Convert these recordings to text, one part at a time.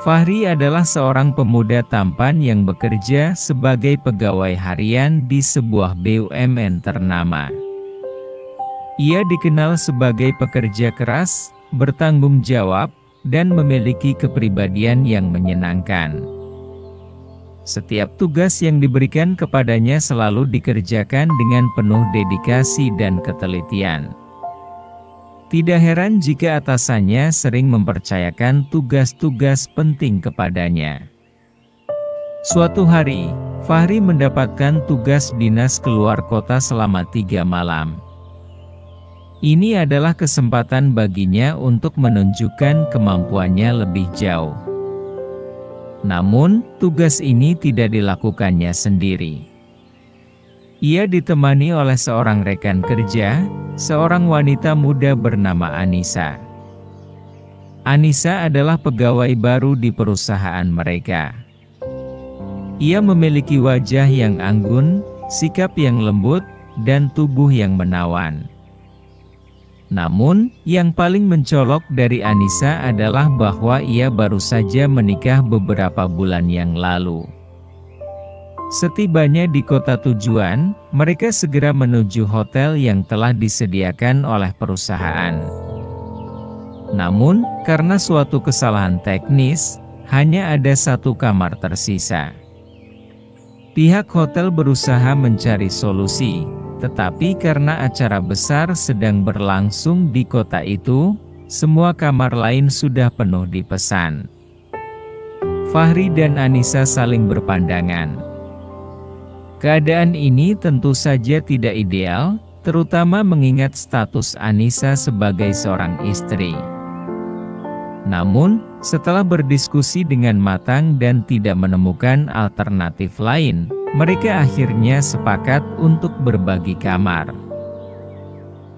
Fahri adalah seorang pemuda tampan yang bekerja sebagai pegawai harian di sebuah BUMN ternama. Ia dikenal sebagai pekerja keras, bertanggung jawab, dan memiliki kepribadian yang menyenangkan. Setiap tugas yang diberikan kepadanya selalu dikerjakan dengan penuh dedikasi dan ketelitian. Tidak heran jika atasannya sering mempercayakan tugas-tugas penting kepadanya. Suatu hari, Fahri mendapatkan tugas dinas keluar kota selama 3 malam. Ini adalah kesempatan baginya untuk menunjukkan kemampuannya lebih jauh. Namun, tugas ini tidak dilakukannya sendiri. Ia ditemani oleh seorang rekan kerja, seorang wanita muda bernama Anissa. Anissa adalah pegawai baru di perusahaan mereka. Ia memiliki wajah yang anggun, sikap yang lembut, dan tubuh yang menawan. Namun, yang paling mencolok dari Anissa adalah bahwa ia baru saja menikah beberapa bulan yang lalu. Setibanya di kota tujuan, mereka segera menuju hotel yang telah disediakan oleh perusahaan. Namun, karena suatu kesalahan teknis, hanya ada 1 kamar tersisa. Pihak hotel berusaha mencari solusi, tetapi karena acara besar sedang berlangsung di kota itu, semua kamar lain sudah penuh dipesan. Fahri dan Anissa saling berpandangan. Keadaan ini tentu saja tidak ideal, terutama mengingat status Anissa sebagai seorang istri. Namun, setelah berdiskusi dengan matang dan tidak menemukan alternatif lain, mereka akhirnya sepakat untuk berbagi kamar.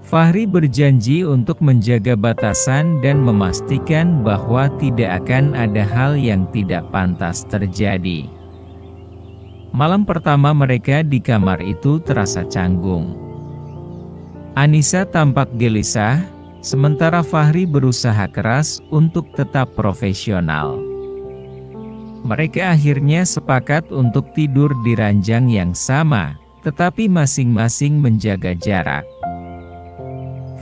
Fahri berjanji untuk menjaga batasan dan memastikan bahwa tidak akan ada hal yang tidak pantas terjadi. Malam pertama mereka di kamar itu terasa canggung. Anissa tampak gelisah, sementara Fahri berusaha keras untuk tetap profesional. Mereka akhirnya sepakat untuk tidur di ranjang yang sama, tetapi masing-masing menjaga jarak.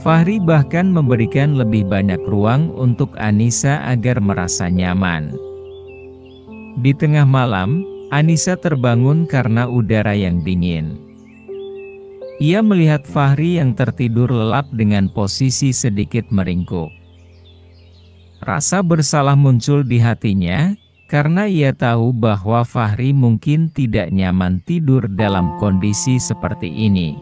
Fahri bahkan memberikan lebih banyak ruang untuk Anissa agar merasa nyaman. Di tengah malam, Anissa terbangun karena udara yang dingin. Ia melihat Fahri yang tertidur lelap dengan posisi sedikit meringkuk. Rasa bersalah muncul di hatinya, karena ia tahu bahwa Fahri mungkin tidak nyaman tidur dalam kondisi seperti ini.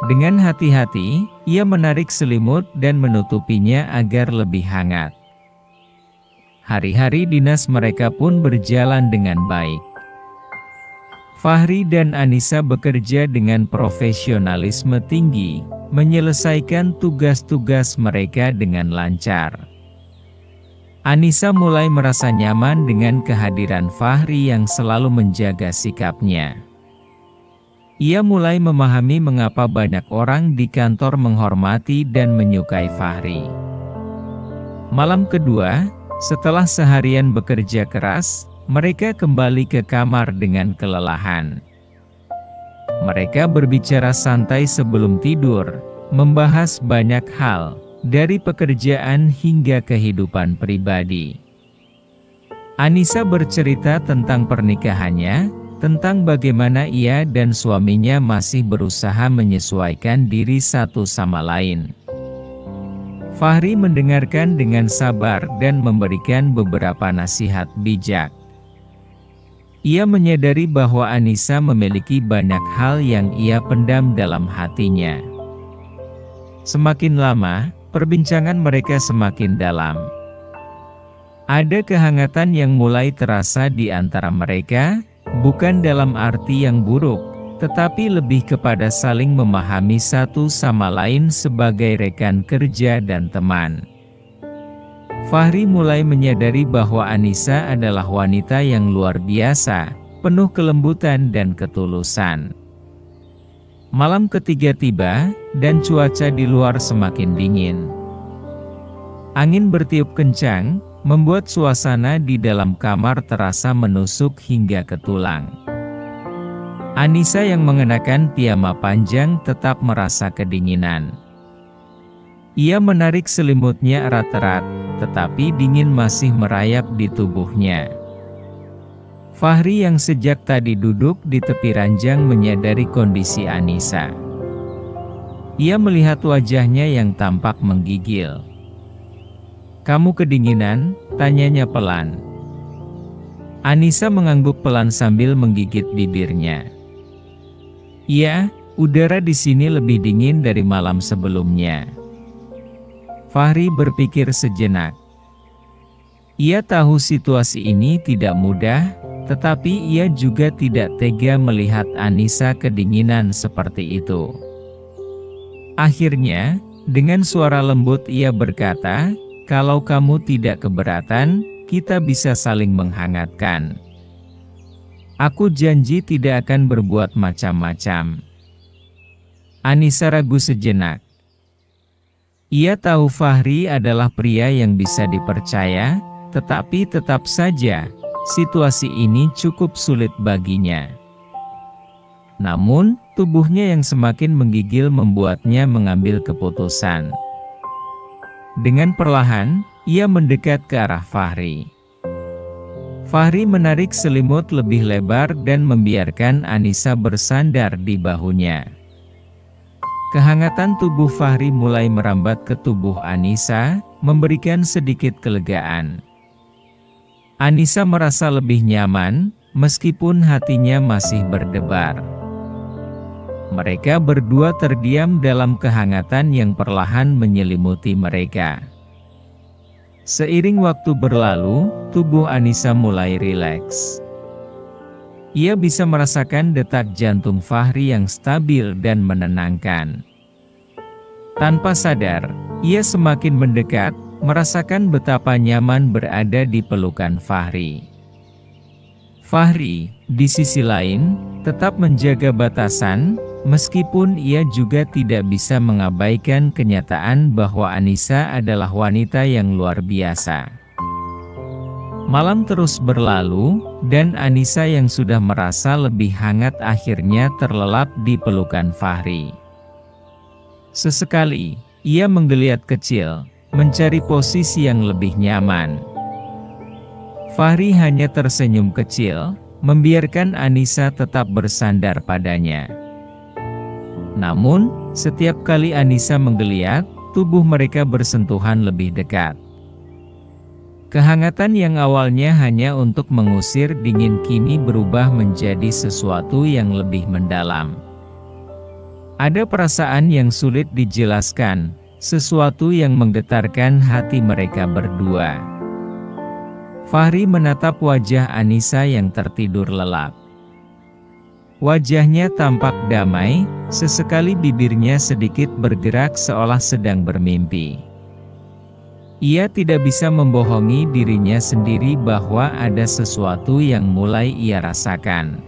Dengan hati-hati, ia menarik selimut dan menutupinya agar lebih hangat. Hari-hari dinas mereka pun berjalan dengan baik. Fahri dan Anissa bekerja dengan profesionalisme tinggi, menyelesaikan tugas-tugas mereka dengan lancar. Anissa mulai merasa nyaman dengan kehadiran Fahri yang selalu menjaga sikapnya. Ia mulai memahami mengapa banyak orang di kantor menghormati dan menyukai Fahri. Malam kedua, setelah seharian bekerja keras, mereka kembali ke kamar dengan kelelahan. Mereka berbicara santai sebelum tidur, membahas banyak hal, dari pekerjaan hingga kehidupan pribadi. Anissa bercerita tentang pernikahannya, tentang bagaimana ia dan suaminya masih berusaha menyesuaikan diri satu sama lain. Fahri mendengarkan dengan sabar dan memberikan beberapa nasihat bijak. Ia menyadari bahwa Anissa memiliki banyak hal yang ia pendam dalam hatinya. Semakin lama, perbincangan mereka semakin dalam. Ada kehangatan yang mulai terasa di antara mereka, bukan dalam arti yang buruk, tetapi lebih kepada saling memahami satu sama lain sebagai rekan kerja dan teman. Fahri mulai menyadari bahwa Anissa adalah wanita yang luar biasa, penuh kelembutan dan ketulusan. Malam ketiga tiba, dan cuaca di luar semakin dingin. Angin bertiup kencang, membuat suasana di dalam kamar terasa menusuk hingga ke tulang. Anissa yang mengenakan piyama panjang tetap merasa kedinginan. Ia menarik selimutnya erat-erat, tetapi dingin masih merayap di tubuhnya. Fahri yang sejak tadi duduk di tepi ranjang menyadari kondisi Anissa. Ia melihat wajahnya yang tampak menggigil. "Kamu kedinginan?" tanyanya pelan. Anissa mengangguk pelan sambil menggigit bibirnya. "Iya, udara di sini lebih dingin dari malam sebelumnya." Fahri berpikir sejenak. Ia tahu situasi ini tidak mudah, tetapi ia juga tidak tega melihat Anissa kedinginan seperti itu. Akhirnya, dengan suara lembut ia berkata, "Kalau kamu tidak keberatan, kita bisa saling menghangatkan. Aku janji tidak akan berbuat macam-macam." Anissa ragu sejenak. Ia tahu Fahri adalah pria yang bisa dipercaya, tetapi tetap saja, situasi ini cukup sulit baginya. Namun, tubuhnya yang semakin menggigil membuatnya mengambil keputusan. Dengan perlahan, ia mendekat ke arah Fahri. Fahri menarik selimut lebih lebar dan membiarkan Anissa bersandar di bahunya. Kehangatan tubuh Fahri mulai merambat ke tubuh Anissa, memberikan sedikit kelegaan. Anissa merasa lebih nyaman, meskipun hatinya masih berdebar. Mereka berdua terdiam dalam kehangatan yang perlahan menyelimuti mereka. Seiring waktu berlalu, tubuh Anissa mulai rileks. Ia bisa merasakan detak jantung Fahri yang stabil dan menenangkan. Tanpa sadar, ia semakin mendekat, merasakan betapa nyaman berada di pelukan Fahri. Fahri, di sisi lain, tetap menjaga batasan, meskipun ia juga tidak bisa mengabaikan kenyataan bahwa Anissa adalah wanita yang luar biasa. Malam terus berlalu, dan Anissa yang sudah merasa lebih hangat akhirnya terlelap di pelukan Fahri. Sesekali, ia menggeliat kecil, mencari posisi yang lebih nyaman. Fahri hanya tersenyum kecil, membiarkan Anissa tetap bersandar padanya. Namun, setiap kali Anissa menggeliat, tubuh mereka bersentuhan lebih dekat. Kehangatan yang awalnya hanya untuk mengusir dingin kini berubah menjadi sesuatu yang lebih mendalam. Ada perasaan yang sulit dijelaskan, sesuatu yang menggetarkan hati mereka berdua. Fahri menatap wajah Anissa yang tertidur lelap. Wajahnya tampak damai, sesekali bibirnya sedikit bergerak seolah sedang bermimpi. Ia tidak bisa membohongi dirinya sendiri bahwa ada sesuatu yang mulai ia rasakan.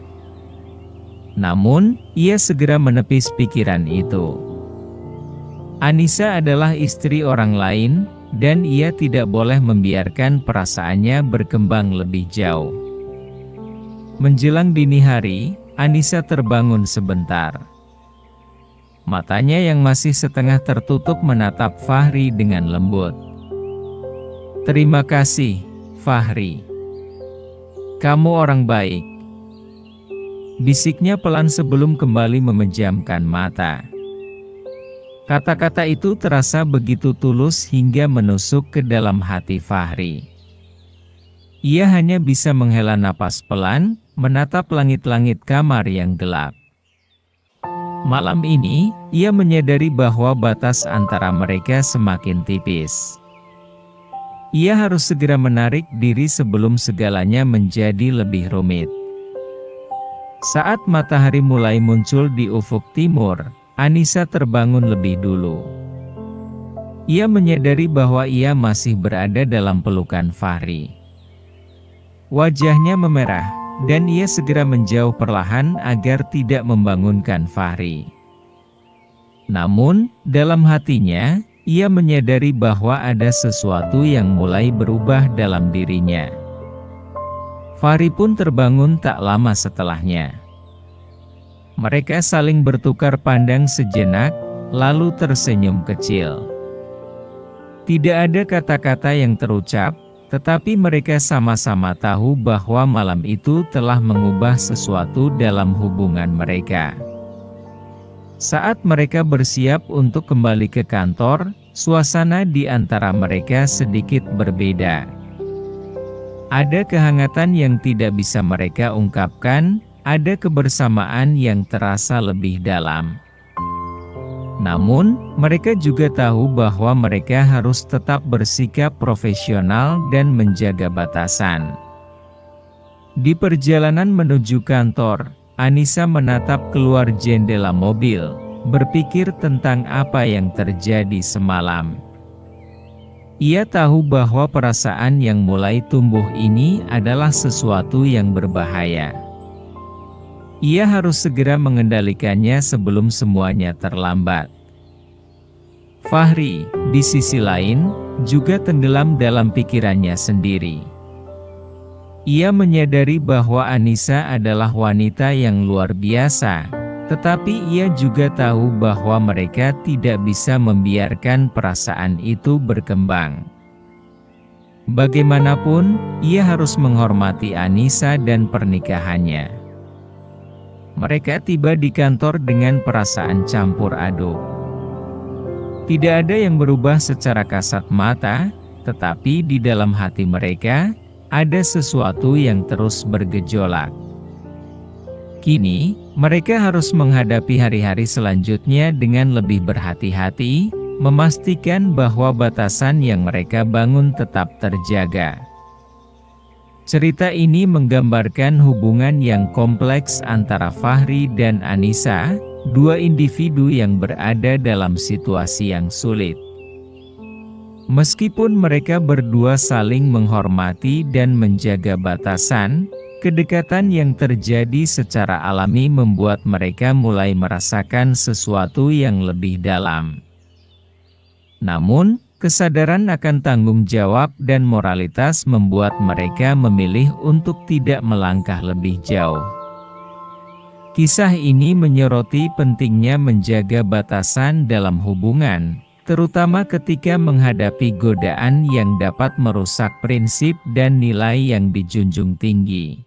Namun, ia segera menepis pikiran itu. Anissa adalah istri orang lain, dan ia tidak boleh membiarkan perasaannya berkembang lebih jauh. Menjelang dini hari, Anissa terbangun sebentar. Matanya yang masih setengah tertutup menatap Fahri dengan lembut. "Terima kasih, Fahri. Kamu orang baik," bisiknya pelan sebelum kembali memejamkan mata. Kata-kata itu terasa begitu tulus hingga menusuk ke dalam hati Fahri. Ia hanya bisa menghela napas pelan, menatap langit-langit kamar yang gelap. Malam ini, ia menyadari bahwa batas antara mereka semakin tipis. Ia harus segera menarik diri sebelum segalanya menjadi lebih rumit. Saat matahari mulai muncul di ufuk timur, Anissa terbangun lebih dulu. Ia menyadari bahwa ia masih berada dalam pelukan Fahri. Wajahnya memerah, dan ia segera menjauh perlahan agar tidak membangunkan Fahri. Namun, dalam hatinya, ia menyadari bahwa ada sesuatu yang mulai berubah dalam dirinya. Fahri pun terbangun tak lama setelahnya. Mereka saling bertukar pandang sejenak, lalu tersenyum kecil. Tidak ada kata-kata yang terucap, tetapi mereka sama-sama tahu bahwa malam itu telah mengubah sesuatu dalam hubungan mereka. Saat mereka bersiap untuk kembali ke kantor, suasana di antara mereka sedikit berbeda. Ada kehangatan yang tidak bisa mereka ungkapkan, ada kebersamaan yang terasa lebih dalam. Namun, mereka juga tahu bahwa mereka harus tetap bersikap profesional dan menjaga batasan. Di perjalanan menuju kantor, Anissa menatap keluar jendela mobil, berpikir tentang apa yang terjadi semalam. Ia tahu bahwa perasaan yang mulai tumbuh ini adalah sesuatu yang berbahaya. Ia harus segera mengendalikannya sebelum semuanya terlambat. Fahri, di sisi lain, juga tenggelam dalam pikirannya sendiri. Ia menyadari bahwa Anissa adalah wanita yang luar biasa, tetapi ia juga tahu bahwa mereka tidak bisa membiarkan perasaan itu berkembang. Bagaimanapun, ia harus menghormati Anissa dan pernikahannya. Mereka tiba di kantor dengan perasaan campur aduk. Tidak ada yang berubah secara kasat mata, tetapi di dalam hati mereka, ada sesuatu yang terus bergejolak. Kini, mereka harus menghadapi hari-hari selanjutnya dengan lebih berhati-hati, memastikan bahwa batasan yang mereka bangun tetap terjaga. Cerita ini menggambarkan hubungan yang kompleks antara Fahri dan Anissa, dua individu yang berada dalam situasi yang sulit. Meskipun mereka berdua saling menghormati dan menjaga batasan, kedekatan yang terjadi secara alami membuat mereka mulai merasakan sesuatu yang lebih dalam. Namun, kesadaran akan tanggung jawab dan moralitas membuat mereka memilih untuk tidak melangkah lebih jauh. Kisah ini menyoroti pentingnya menjaga batasan dalam hubungan, terutama ketika menghadapi godaan yang dapat merusak prinsip dan nilai yang dijunjung tinggi.